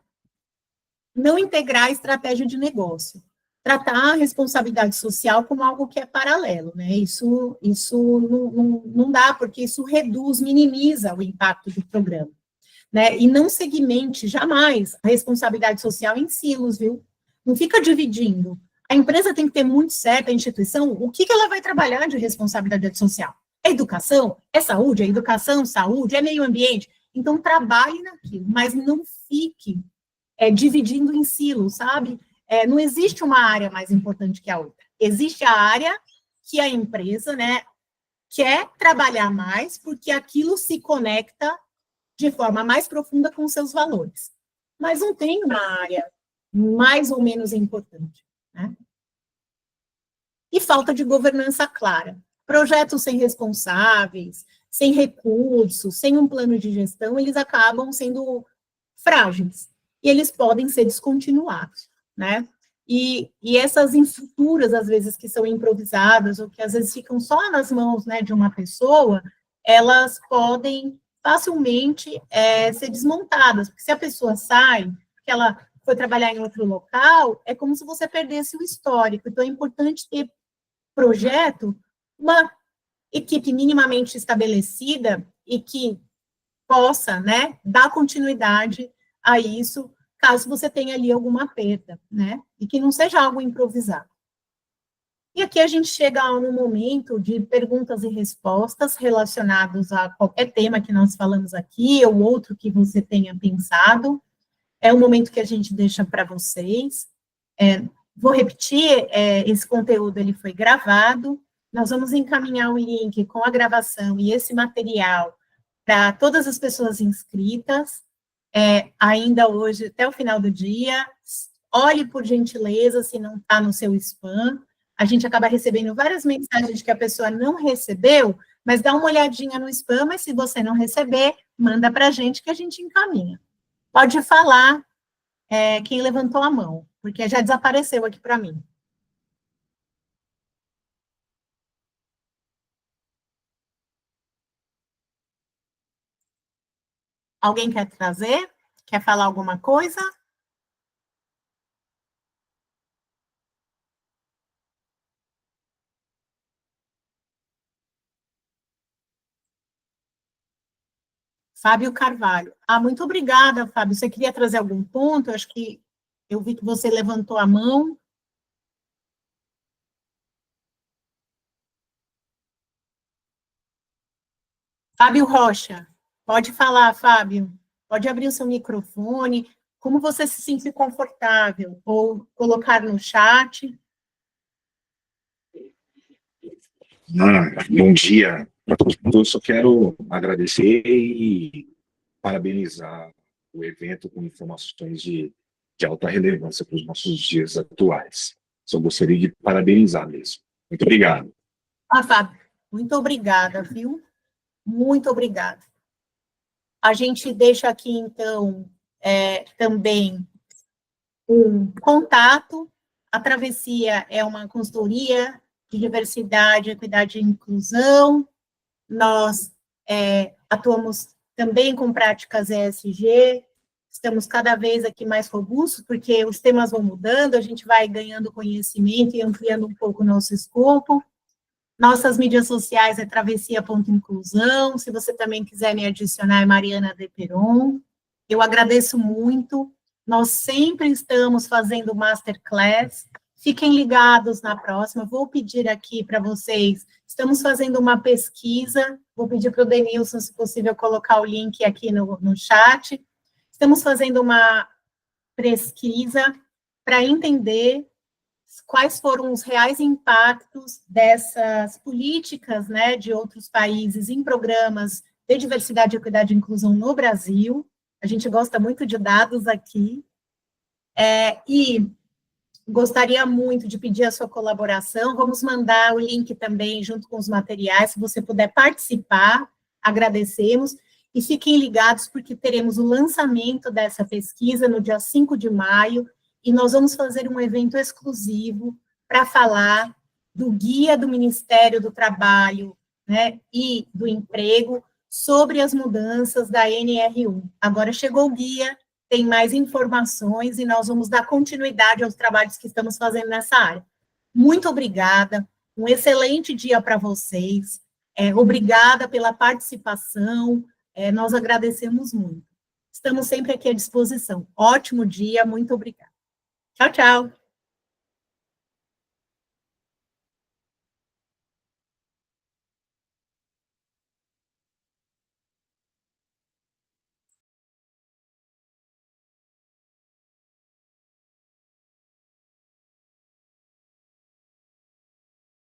Não integrar a estratégia de negócio. Tratar a responsabilidade social como algo que é paralelo, né? Isso não dá, porque isso reduz, minimiza o impacto do programa, né? E não segmente jamais a responsabilidade social em silos, viu? Não fica dividindo. A empresa tem que ter muito certa, a instituição, o que ela vai trabalhar de responsabilidade social? É educação? É saúde? É educação, saúde? É meio ambiente? Então, trabalhe naquilo, mas não fique dividindo em silos, sabe? Não existe uma área mais importante que a outra. Existe a área que a empresa, né, quer trabalhar mais, porque aquilo se conecta de forma mais profunda com seus valores. Mas não tem uma área mais ou menos importante, né? E falta de governança clara. Projetos sem responsáveis, sem recursos, sem um plano de gestão, eles acabam sendo frágeis. E eles podem ser descontinuados, né? E essas estruturas, às vezes, que são improvisadas, ou que às vezes ficam só nas mãos, né, de uma pessoa, elas podem facilmente ser desmontadas, porque se a pessoa sai, porque ela foi trabalhar em outro local, é como se você perdesse o histórico. Então, é importante ter projeto, uma equipe minimamente estabelecida e que possa, né, dar continuidade a isso, caso você tenha ali alguma perda, né, e que não seja algo improvisado. E aqui a gente chega a um momento de perguntas e respostas relacionados a qualquer tema que nós falamos aqui, ou outro que você tenha pensado. É um momento que a gente deixa para vocês. Vou repetir, esse conteúdo ele foi gravado, nós vamos encaminhar o link com a gravação e esse material para todas as pessoas inscritas, ainda hoje, até o final do dia. Olhe, por gentileza, se não está no seu spam. A gente acaba recebendo várias mensagens de que a pessoa não recebeu, mas dá uma olhadinha no spam, mas se você não receber, manda para a gente que a gente encaminha. Pode falar quem levantou a mão, porque já desapareceu aqui para mim. Alguém quer trazer? Quer falar alguma coisa? Fábio Carvalho. Muito obrigada, Fábio. Você queria trazer algum ponto? Eu acho que eu vi que você levantou a mão. Fábio Rocha. Pode falar, Fábio. Pode abrir o seu microfone. Como você se sentir confortável? Ou colocar no chat. Bom dia para todos. Eu só quero agradecer e parabenizar o evento com informações de alta relevância para os nossos dias atuais. Só gostaria de parabenizar mesmo. Muito obrigado. Fábio, muito obrigada, viu? Muito obrigada. A gente deixa aqui, então, também um contato. A Travessia é uma consultoria de diversidade, equidade e inclusão. Nós atuamos também com práticas ESG, estamos cada vez aqui mais robustos, porque os temas vão mudando, a gente vai ganhando conhecimento e ampliando um pouco o nosso escopo. Nossas mídias sociais é travessia.inclusão, se você também quiser me adicionar, é Mariana De Peron. Eu agradeço muito, nós sempre estamos fazendo masterclass, fiquem ligados na próxima, vou pedir aqui para vocês, estamos fazendo uma pesquisa, vou pedir para o Denilson, se possível, colocar o link aqui no chat, estamos fazendo uma pesquisa para entender quais foram os reais impactos dessas políticas, né, de outros países em programas de diversidade, equidade e inclusão no Brasil. A gente gosta muito de dados aqui. E gostaria muito de pedir a sua colaboração. Vamos mandar o link também junto com os materiais, se você puder participar, agradecemos. E fiquem ligados, porque teremos o lançamento dessa pesquisa no dia 5 de maio, e nós vamos fazer um evento exclusivo para falar do guia do Ministério do Trabalho, né, e do Emprego sobre as mudanças da NR1. Agora chegou o guia, tem mais informações e nós vamos dar continuidade aos trabalhos que estamos fazendo nessa área. Muito obrigada, um excelente dia para vocês, obrigada pela participação, nós agradecemos muito. Estamos sempre aqui à disposição. Ótimo dia, muito obrigada. Tchau, tchau.